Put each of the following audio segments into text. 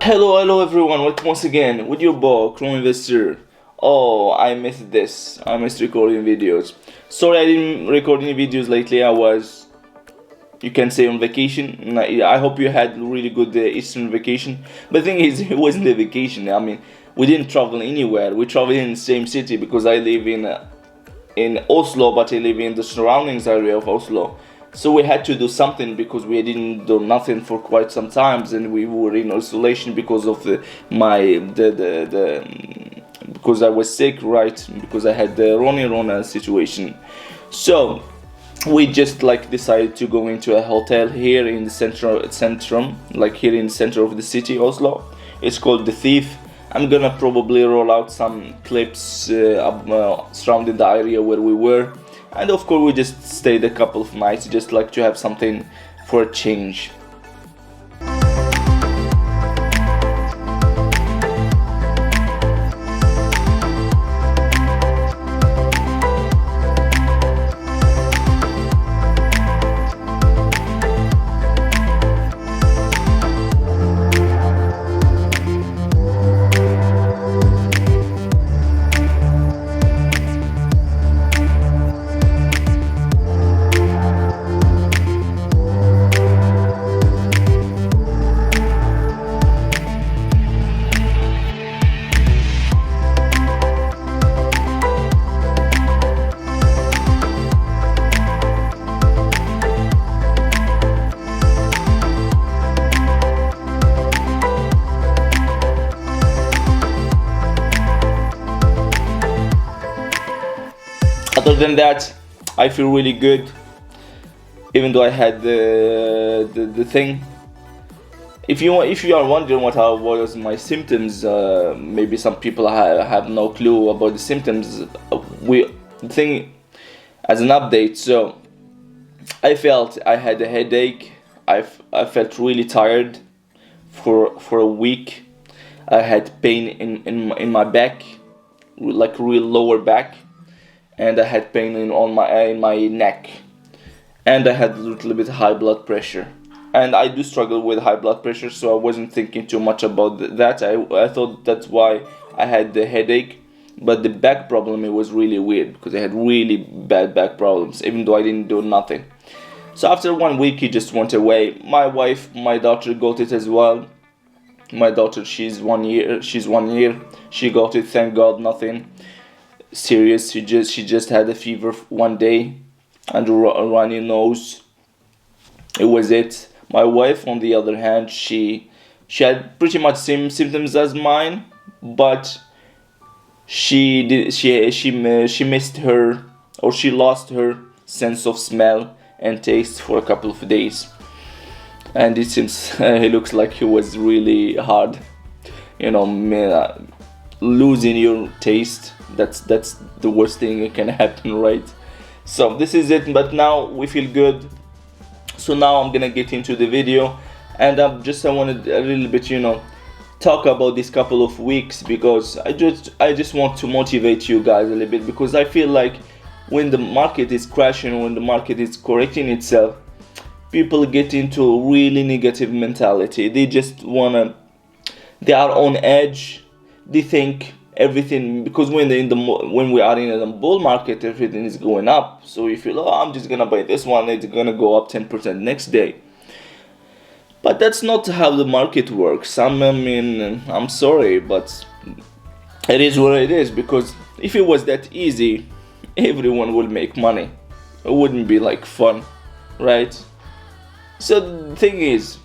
Hello everyone, welcome once again with your boy, Chrome Investor. Oh, I missed this. I missed recording videos. Sorry I didn't record any videos lately. I was, you can say, on vacation. And I hope you had really good Eastern vacation. But the thing is, it wasn't a vacation. I mean, we didn't travel anywhere. We traveled in the same city because I live in Oslo, but I live in the surroundings area of Oslo. So we had to do something because we didn't do nothing for quite some times, and we were in isolation because of because I was sick, right? Because I had the Rona situation. So we just decided to go into a hotel here in the centrum, like here in the center of the city, Oslo. It's called The Thief. I'm gonna probably roll out some clips surrounding the area where we were. And of course we just stayed a couple of nights, just to have something for a change. Other than that, I feel really good, even though I had the thing. If you are wondering what was my symptoms, maybe some people have no clue about the symptoms. The thing as an update. So I felt I had a headache. I felt really tired for a week. I had pain in my back, like real lower back. And I had pain in my neck, and I had a little bit high blood pressure, and I do struggle with high blood pressure, so I wasn't thinking too much about that. I thought that's why I had the headache, but the back problem, it was really weird because I had really bad back problems even though I didn't do nothing. So after 1 week it just went away. My daughter got it as well. My daughter, she's 1 year, she got it, thank God, nothing serious. She just had a fever one day and a runny nose. It was it. My wife, on the other hand, she had pretty much same symptoms as mine, but she missed her, or she lost her sense of smell and taste for a couple of days, and it seems it looks like it was really hard, losing your taste. That's the worst thing that can happen, right? So this is it, but now we feel good. So now I'm gonna get into the video, and I wanted a little bit, talk about this couple of weeks, because I just want to motivate you guys a little bit, because I feel like when the market is crashing, when the market is correcting itself, people get into a really negative mentality. They are on edge. They think everything, because when we are in a bull market, everything is going up. So you feel, oh, I'm just gonna buy this one, it's gonna go up 10% next day. But that's not how the market works. I'm sorry, but it is what it is, because if it was that easy, everyone would make money. It wouldn't be fun, right? So the thing is,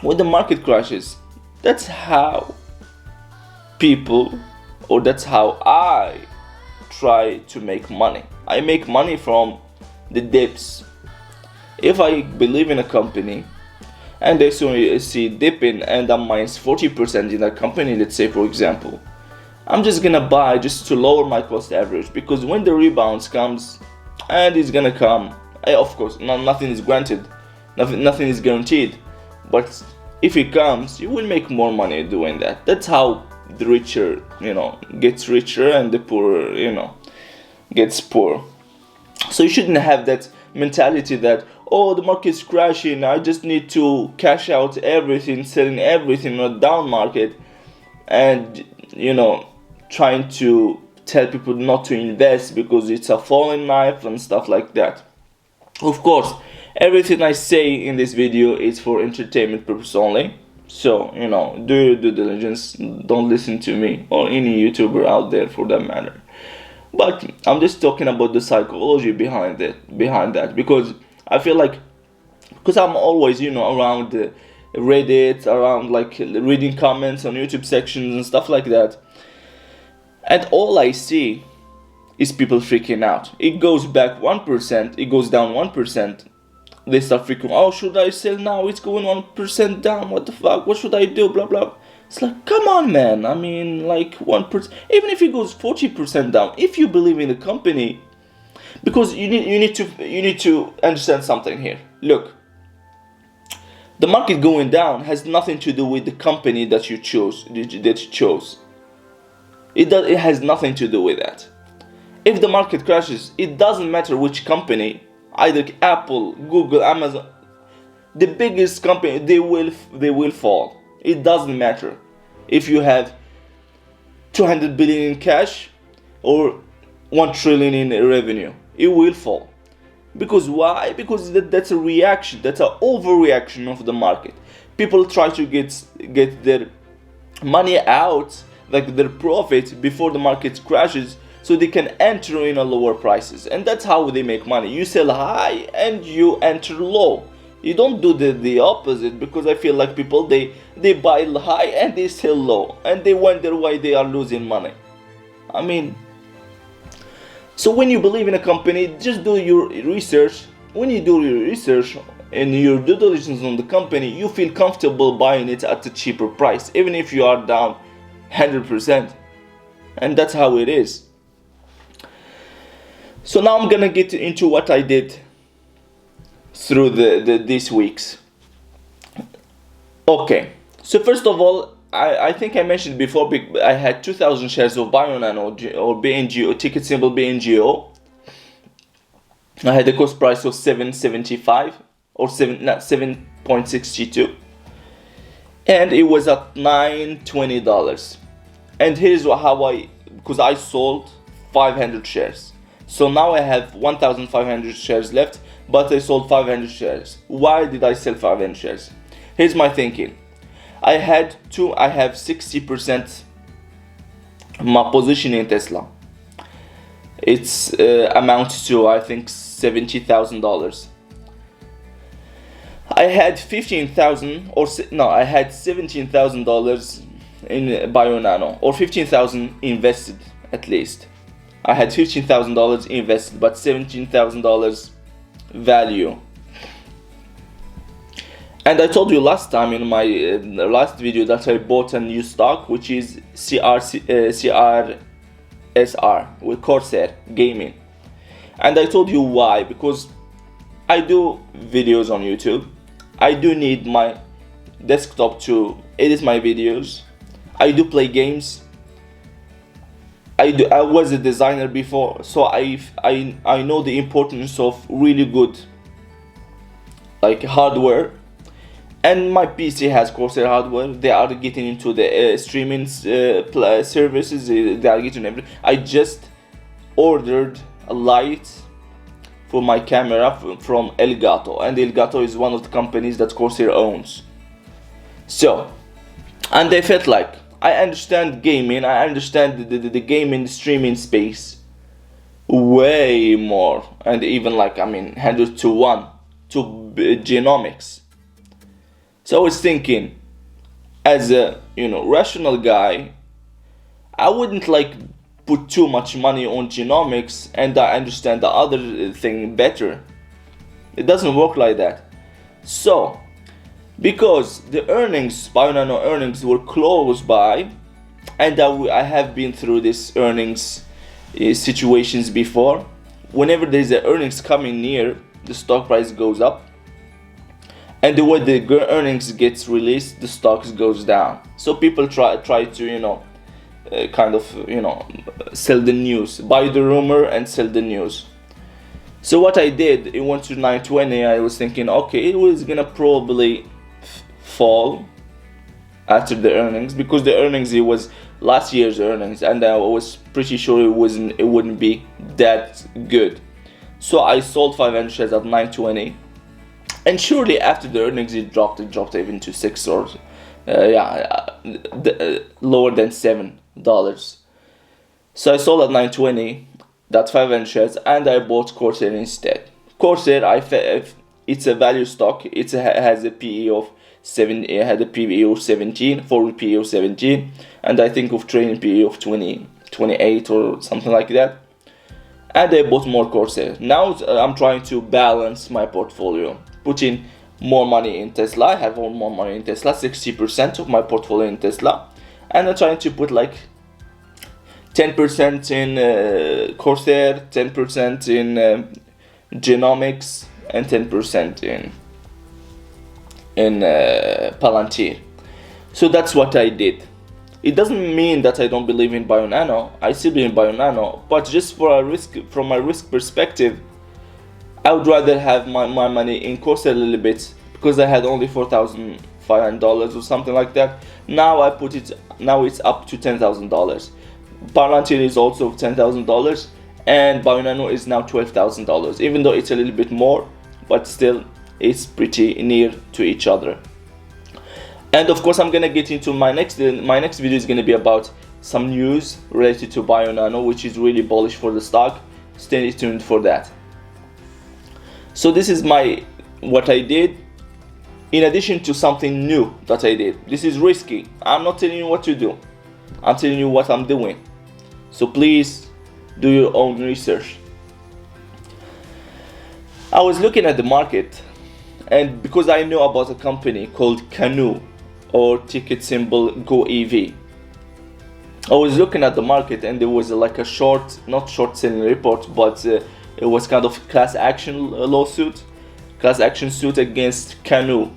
when the market crashes, that's how that's how I try to make money. I make money from the dips. If I believe in a company and I see dipping and I'm minus 40% in that company, let's say, for example, I'm just gonna buy just to lower my cost average, because when the rebounds comes, and it's gonna come, of course, nothing is granted, nothing is guaranteed, but if it comes, you will make more money doing that. That's how the richer, gets richer, and the poorer, gets poor. So you shouldn't have that mentality that, oh, the market's crashing, I just need to cash out everything, selling everything on a down market, and trying to tell people not to invest because it's a falling knife and stuff like that. Of course, everything I say in this video is for entertainment purpose only. So, do your due diligence. Don't listen to me or any YouTuber out there for that matter. But I'm just talking about the psychology behind that, because I feel like, because I'm always, around Reddit, around like reading comments on YouTube sections and stuff like that. And all I see is people freaking out. It goes back 1%, it goes down 1%. They start freaking, oh, should I sell now? It's going 1% down. What the fuck? What should I do? Blah, blah. It's like, come on, man. I mean, like 1%. Even if it goes 40% down, if you believe in the company, because you need to understand something here. Look, the market going down has nothing to do with the company that you chose. It has nothing to do with that. If the market crashes, it doesn't matter which company, either Apple, Google, Amazon, the biggest company, they will fall. It doesn't matter if you have 200 billion in cash or 1 trillion in revenue. It will fall. Because why? Because that's a reaction. That's an overreaction of the market. People try to get their money out, like their profit, before the market crashes, so they can enter in a lower prices. And that's how they make money. You sell high and you enter low. You don't do the opposite, because I feel like people, they buy high and they sell low, and they wonder why they are losing money. I mean, so when you believe in a company, just do your research. When you do your research and your due diligence on the company, you feel comfortable buying it at a cheaper price, even if you are down 100%. And that's how it is. So now I'm gonna get into what I did through these weeks. Okay, so first of all, I think I mentioned before, I had 2,000 shares of Bionano or BNGO, ticket symbol BNGO. I had a cost price of 7.75 or 7.62, and it was at $920. And here's how because I sold 500 shares. So now I have 1,500 shares left, but I sold 500 shares. Why did I sell 500 shares? Here's my thinking. I have 60% my position in Tesla. It's amounts to, I think, $70,000. I had I had $17,000 in Bionano, or 15,000 invested at least. I had $15,000 invested, but $17,000 value. And I told you last time in my last video that I bought a new stock, which is CRSR with Corsair gaming. And I told you why, because I do videos on YouTube. I do need my desktop to edit my videos. I do play games. I was a designer before, so I know the importance of really good like hardware. And my PC has Corsair hardware. They are getting into the streaming services. They are getting everything. I just ordered a light for my camera from Elgato, and Elgato is one of the companies that Corsair owns. So, and I felt like I understand gaming. I understand the gaming streaming space way more, and even 100 to 1 to genomics. So I was thinking, as a rational guy, I wouldn't put too much money on genomics and I understand the other thing better. It doesn't work like that. So, because the Bionano earnings were close by, and I have been through this earnings situations before. Whenever there's an earnings coming near, the stock price goes up. And the way the earnings gets released, the stocks goes down. So people try to sell the news, buy the rumor and sell the news. So what I did, it went to 920. I was thinking, okay, it was gonna probably fall after the earnings, because the earnings, it was last year's earnings, and I was pretty sure it wouldn't be that good. So I sold 500 shares at 920, and surely after the earnings it dropped even to $6 or lower than $7. So I sold at 920 that 500 shares, and I bought Corsair instead. Corsair, it's a value stock. It has a PE of 7. It had a PE of 17, forward PE of 17, and I think of trading PE of 20, 28 or something like that. And I bought more Corsair. Now I'm trying to balance my portfolio, putting more money in Tesla. I have more money in Tesla, 60% of my portfolio in Tesla, and I'm trying to put like 10% in Corsair, 10% in genomics, and 10% in Palantir. So that's what I did. It doesn't mean that I don't believe in Bionano. I still believe in Bionano, but just from a risk perspective, I would rather have my money in Corsair a little bit, because I had only $4,500 or something like that. Now it's up to $10,000. Palantir is also $10,000, and Bionano is now $12,000. Even though it's a little bit more, but still it's pretty near to each other. And of course, I'm gonna get into my next video is gonna be about some news related to Bionano, which is really bullish for the stock. Stay tuned for that. So this is what I did, in addition to something new that I did. This is risky. I'm not telling you what to do. I'm telling you what I'm doing. So please do your own research. I was looking at the market, and because I know about a company called Canoo, or ticket symbol GOEV, I was looking at the market, and there was like a not short selling report, but it was kind of class action suit against Canoo,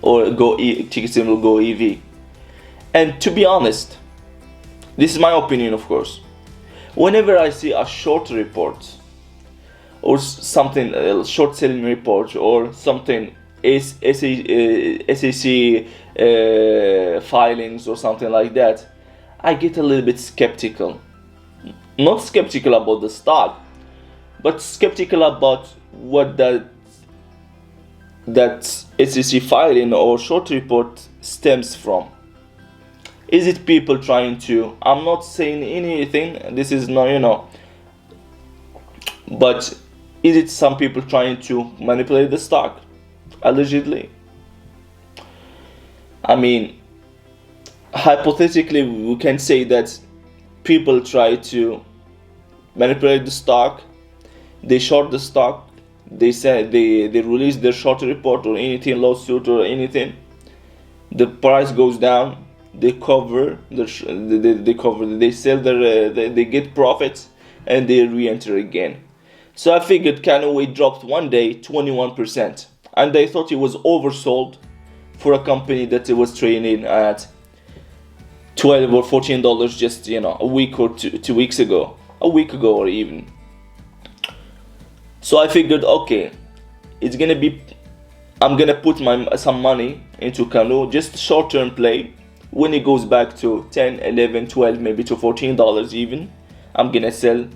or ticket symbol GOEV. And to be honest, this is my opinion, of course. Whenever I see a short report or something, a short selling report or something, SEC filings or something like that, I get a little bit skeptical. Not skeptical about the stock, but skeptical about what that SEC filing or short report stems from. Is it people trying to, I'm not saying anything, this is not, but is it some people trying to manipulate the stock, allegedly? I mean, hypothetically, we can say that people try to manipulate the stock, they short the stock, they say they release their short report or anything, lawsuit or anything, the price goes down, they cover, they sell they get profits, and they re-enter again. So I figured Canoo dropped one day 21%, and they thought it was oversold for a company that it was trading at $12 or $14 just a week or 2 weeks ago, or even. So I figured, okay, I'm gonna put some money into Canoo, just short-term play. When it goes back to 10, 11, 12, maybe to $14 even, I'm gonna sell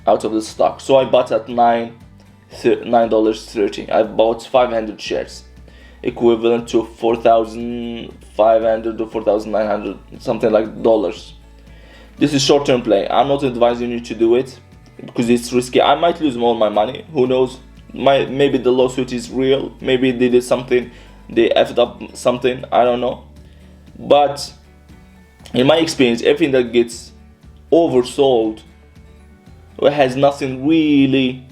out of the stock. So I bought at $9.30. I bought 500 shares, equivalent to 4,500 or 4,900, something like dollars. This is short-term play. I'm not advising you to do it because it's risky. I might lose all my money. Who knows? Maybe the lawsuit is real. Maybe they did something. They effed up something. I don't know. But in my experience, everything that gets oversold or has nothing really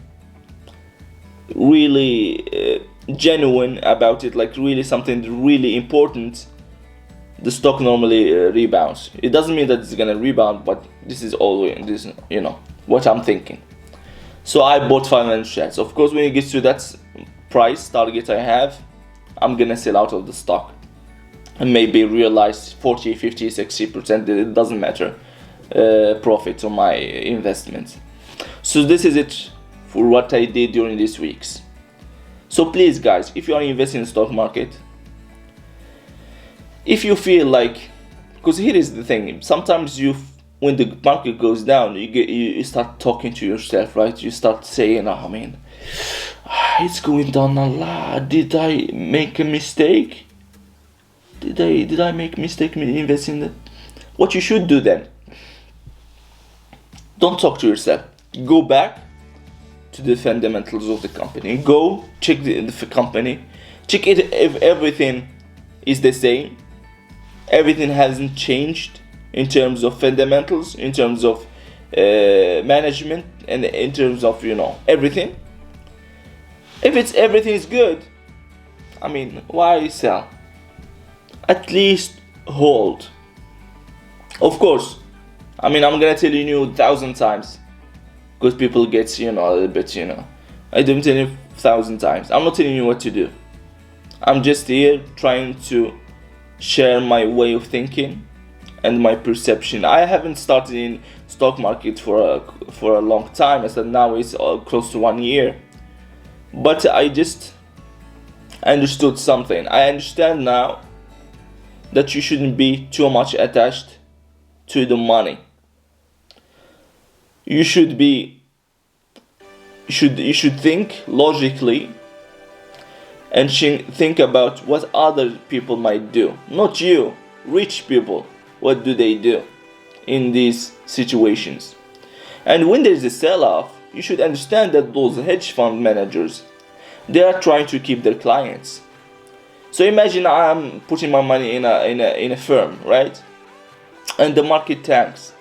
genuine about it, like really something really important, the stock normally rebounds. It doesn't mean that it's gonna rebound, but this is always what I'm thinking. So I bought 500 shares. Of course, when it gets to that price target I have, I'm gonna sell out of the stock and maybe realize 40, 50, 60%, it doesn't matter, profit on my investment. So this is it for what I did during these weeks. So please guys, if you are investing in the stock market, if you feel like, because here is the thing, sometimes when the market goes down, you start talking to yourself, right? You start saying, oh man, it's going down a lot. Did I make a mistake? Did I make a mistake investing in it? What you should do then, don't talk to yourself. Go back to the fundamentals of the company. Go check the company. Check it if everything is the same. Everything hasn't changed in terms of fundamentals, in terms of management, and in terms of, you know, everything. If everything is good, I mean, why sell? At least hold. Of course, I mean, I'm gonna tell you 1,000 times, because people get, you know, a little bit, you know. I don't tell you 1,000 times. I'm not telling you what to do. I'm just here trying to share my way of thinking and my perception. I haven't started in stock market for a long time. I said now it's close to 1 year, but I just understood something. I understand now that you shouldn't be too much attached to the money. You should think logically and think about what other people might do. Not you, rich people. What do they do in these situations? And when there's a sell-off, you should understand that those hedge fund managers, they are trying to keep their clients. So imagine I'm putting my money in a firm, right? And the market tanks.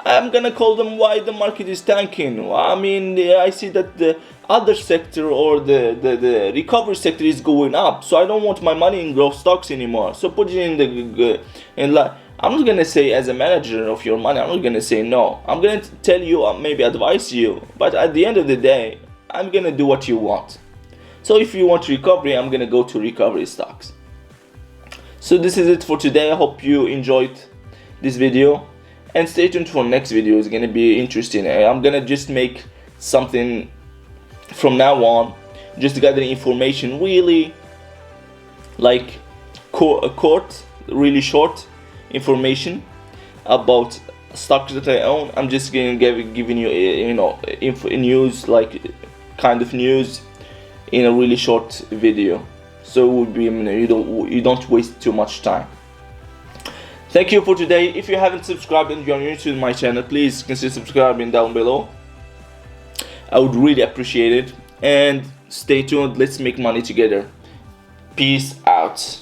I'm gonna call them why the market is tanking. I mean, I see that the other sector or the recovery sector is going up, so I don't want my money in growth stocks anymore. So put it I'm not gonna say, as a manager of your money, I'm not gonna say no. I'm gonna tell you, maybe advise you, but at the end of the day, I'm gonna do what you want. So if you want recovery, I'm gonna go to recovery stocks. So this is it for today. I hope you enjoyed this video, and stay tuned for next video. It's gonna be interesting. I'm gonna just make something from now on, just gather information, really like really short information about stocks that I own. I'm just gonna giving you, you know, news, like kind of news in a really short video, so it would be, you don't waste too much time. Thank you for today. If you haven't subscribed and you're new to my channel, please consider subscribing down below. I would really appreciate it. And stay tuned. Let's make money together. Peace out.